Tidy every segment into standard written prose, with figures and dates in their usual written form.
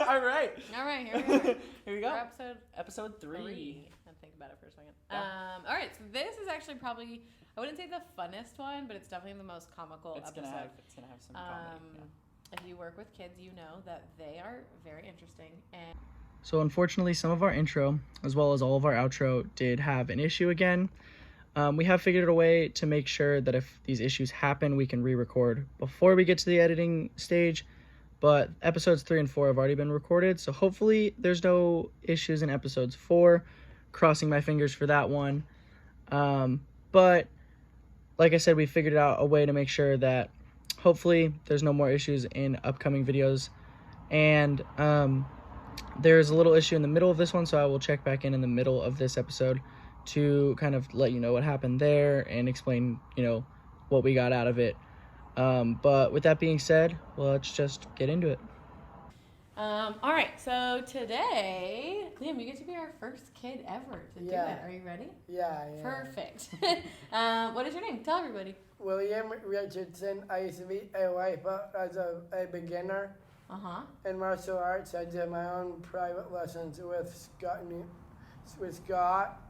All right. Here we go. Here we go. For Episode 3. I'll think about it for a second. Yeah. All right, so this is actually probably, I wouldn't say the funnest one, but it's definitely the most comical It's episode. it's gonna have some comedy. If you work with kids, you know that they are very interesting. And So unfortunately, some of our intro, as well as all of our outro, did have an issue again. We have figured a way to make sure that if these issues happen, we can re-record before we get to the editing stage. But episodes 3 and 4 have already been recorded, so hopefully there's no issues in episodes 4. Crossing my fingers for that one. But like I said, we figured out a way to make sure that hopefully there's no more issues in upcoming videos. And there's a little issue in the middle of this one, so I will check back in the middle of this episode to kind of let you know what happened there and explain, what we got out of it. But with that being said, let's just get into it. all right, so today, Liam, you get to be our first kid ever to do it. Are you ready? Yeah. Perfect. What is your name? Tell everybody. William Richardson. I used to be a wiper as a beginner in martial arts. I did my own private lessons with Scott.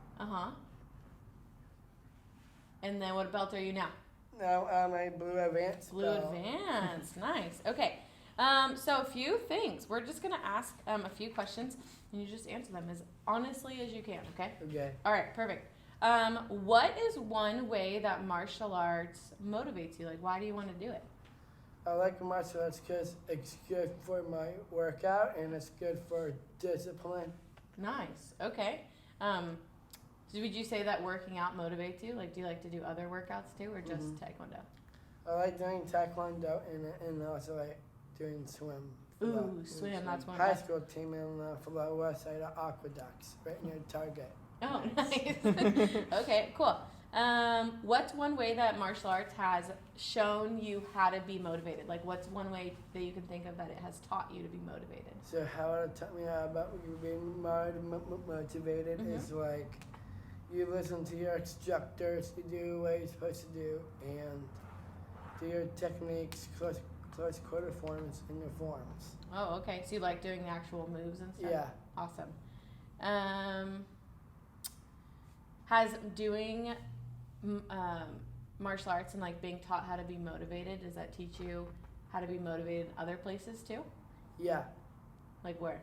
And then what belt are you now? Now I'm a blue advanced Blue belt. Advanced. Nice. Okay. So a few things. We're just going to ask a few questions, and you just answer them as honestly as you can, okay? Okay. All right, perfect. What is one way that martial arts motivates you? Like, why do you want to do it? I like martial arts because it's good for my workout and it's good for discipline. Nice. Okay. So would you say that working out motivates you? Like, do you like to do other workouts too, or just Taekwondo? I like doing Taekwondo and also like doing swim. Ooh, swim. That's one. High school team in for the west side of Aqueducts, right near Target. Oh, nice. Okay, cool. What's one way that martial arts has shown you how to be motivated? Like, what's one way that you can think of that it has taught you to be motivated? So how it taught me about being motivated is like you listen to your instructors, you do what you're supposed to do, and do your techniques, close quarter forms, and your forms. Oh, okay. So you like doing the actual moves and stuff? Yeah. Awesome. Has doing martial arts and like being taught how to be motivated, does that teach you how to be motivated in other places too? Yeah. Like where?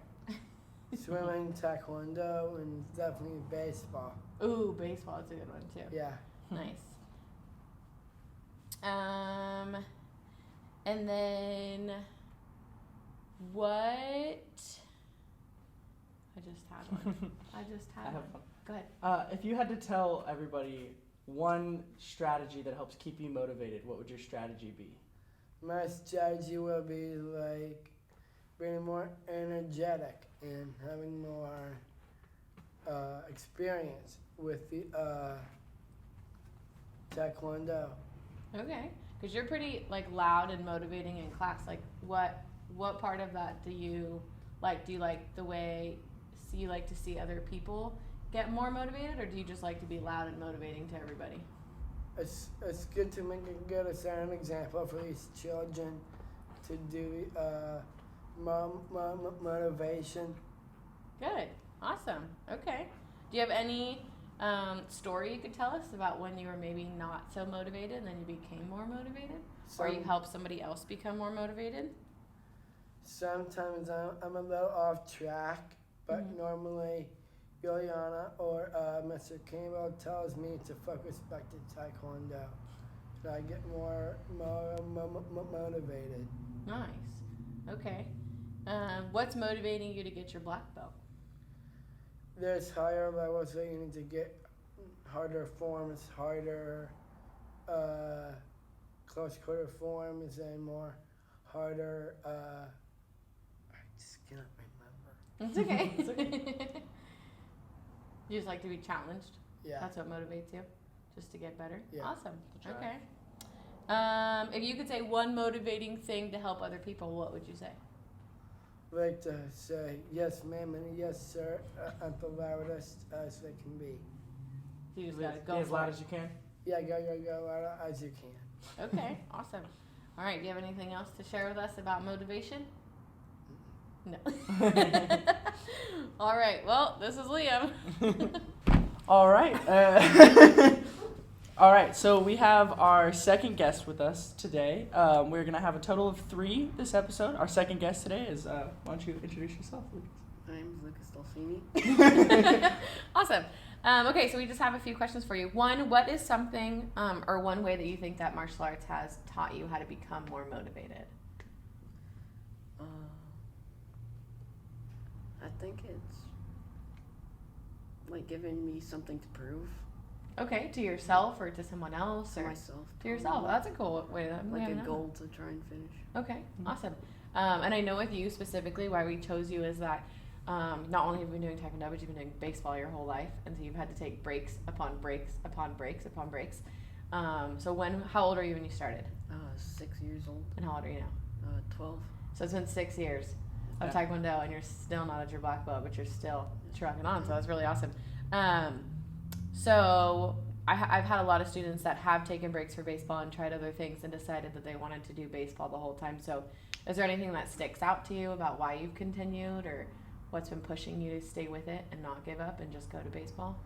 Swimming, Taekwondo, and definitely baseball. Ooh, baseball is a good one too. Yeah. Nice. And then what? I just had one. I have one. one. Go ahead. If you had to tell everybody one strategy that helps keep you motivated, what would your strategy be? My strategy will be like being more energetic and having more experience with the Taekwondo. Okay, because you're pretty like loud and motivating in class. Like, what part of that do you like? Do you like the way you like to see other people get more motivated, or do you just like to be loud and motivating to everybody? It's good to make a good an example for these children to do motivation. Good, awesome. Okay, do you have any story you could tell us about when you were maybe not so motivated and then you became more motivated, or you helped somebody else become more motivated? Sometimes I'm a little off track, but normally Juliana or Mr. Campbell tells me to focus back to Taekwondo. And I get more motivated. Nice. Okay. What's motivating you to get your black belt? There's higher levels that you need to get, harder forms, harder close quarter forms, and more harder. I just cannot remember. It's okay. It's okay. You just like to be challenged? Yeah. That's what motivates you? Just to get better? Yeah. Awesome. Try. Okay. If you could say one motivating thing to help other people, what would you say? Like to say yes, ma'am, and yes, sir, at the loudest as they can be. You just gotta Be go as for loud it. as you can. Yeah, go loud as you can. Okay, awesome. All right, do you have anything else to share with us about motivation? No. All right. Well, this is Liam. All right. All right. So we have our second guest with us today. We're gonna have a total of 3 this episode. Our second guest today is. Why don't you introduce yourself, Lucas? My name's Lucas Dolfini. Awesome. Okay, so we just have a few questions for you. One, what is something or one way that you think that martial arts has taught you how to become more motivated? I think it's like giving me something to prove Okay, to yourself or to someone else to or myself. to yourself. That's a cool way to Like a goal to try and finish. Okay, awesome. And I know with you specifically, why we chose you is that not only have you been doing Taekwondo, but you've been doing baseball your whole life, and so you've had to take breaks upon breaks upon breaks upon breaks. So how old are you when you started? 6 years old. And how old are you now? 12. So it's been 6 years of Yeah. Taekwondo, and you're still not at your black belt, but you're still trucking on. So that's really awesome. So I've had a lot of students that have taken breaks for baseball and tried other things and decided that they wanted to do baseball the whole time. So is there anything that sticks out to you about why you've continued or what's been pushing you to stay with it and not give up and just go to baseball?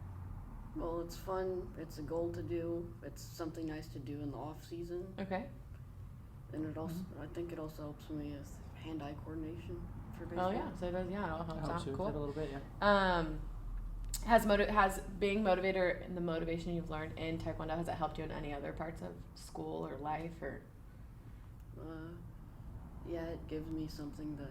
Well, it's fun. It's a goal to do. It's something nice to do in the off season, Okay. and it also I think it also helps me with hand-eye coordination for baseball. Oh yeah. So it does. Yeah, it all helps Helps out. you with Cool. it a little bit, yeah. Has being motivated and the motivation you've learned in Taekwondo, has it helped you in any other parts of school or life or? Yeah, it gives me something that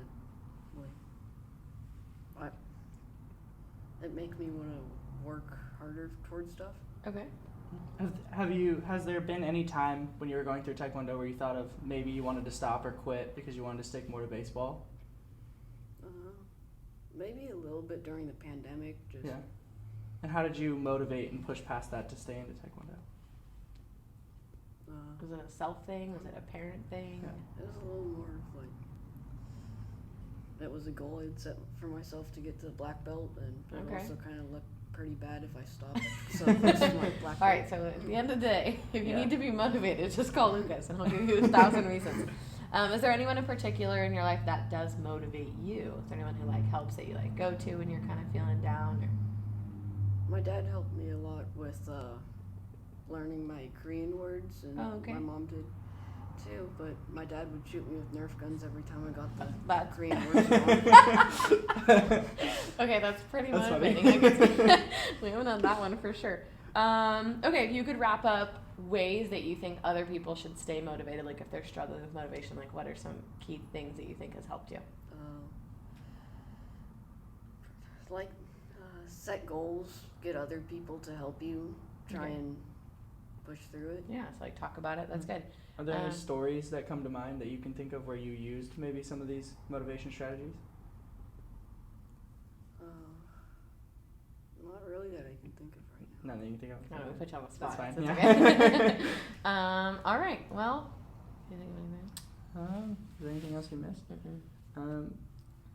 it makes me want to work harder towards stuff. Okay. Has there been any time when you were going through Taekwondo where you thought of maybe you wanted to stop or quit because you wanted to stick more to baseball? Maybe a little bit during the pandemic. Just Yeah. And how did you motivate and push past that to stay into Taekwondo? Was it a self thing? Was it a parent thing? Yeah. It was a little more of like that was a goal I'd set for myself to get to the black belt, and it Okay. also kind of looked pretty bad if I stopped. So this is my black All right. belt. So at the end of the day, if you Yeah. need to be motivated, just call Lucas, and he'll give you 1,000 reasons. Is there anyone in particular in your life that does motivate you? Is there anyone who helps that you go to when you're kind of feeling down? Or My dad helped me a lot with learning my Korean words, and Oh, okay. my mom did too. But my dad would shoot me with Nerf guns every time I got the That's Korean words wrong. Okay, that's pretty That's funny. motivating. I guess we haven't done that one for sure. Okay, if you could wrap up ways that you think other people should stay motivated, like if they're struggling with motivation, what are some key things that you think has helped you? Set goals, get other people to help you, try Okay. and push through it. Yeah, so talk about it. That's good. Are there any Um, stories that come to mind that you can think of where you used maybe some of these motivation strategies? Not really that I can think of right now. None that you can think of? No, we put you on the spot. That's fine. so Yeah. it's okay. All right. Well, do you think of anything? Is there anything else you missed? Mm-mm.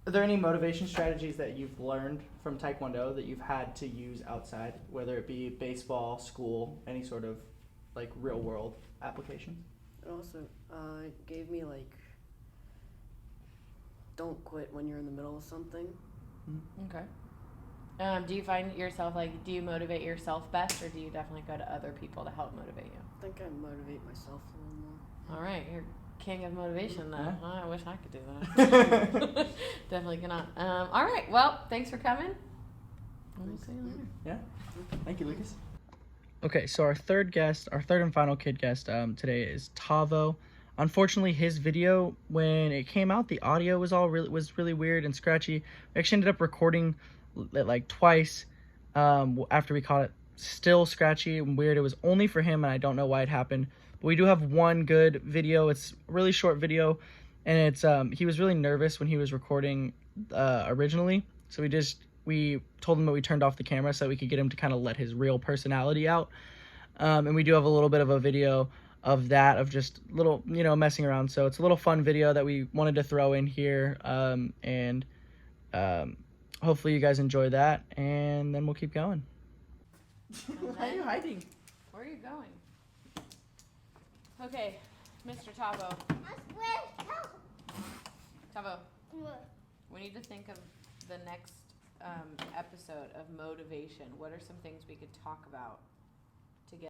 Are there any motivation strategies that you've learned from Taekwondo that you've had to use outside, whether it be baseball, school, any sort of real world application? It also gave me don't quit when you're in the middle of something. Okay. Do you find yourself do you motivate yourself best, or do you definitely go to other people to help motivate you? I think I motivate myself a little more. All right, you're king of motivation then. Yeah. Oh, I wish I could do that. Definitely cannot. All right, well, thanks for coming. We'll see you later. Thank you, Lucas. Okay, so our third and final kid guest today is Tavo. Unfortunately, his video, when it came out, the audio was really weird and scratchy. We actually ended up recording it twice after we caught it. Still scratchy and weird. It was only for him, and I don't know why it happened. But we do have one good video. It's a really short video, and it's he was really nervous when he was recording originally. So we told him that we turned off the camera so we could get him to kind of let his real personality out. And we do have a little bit of a video of that, of just little, messing around. So it's a little fun video that we wanted to throw in here. And hopefully you guys enjoy that, and then we'll keep going. Why are you hiding? Where are you going? Okay, Mr. Tavo. Tavo, when need to think of the next episode of motivation. What are some things we could talk about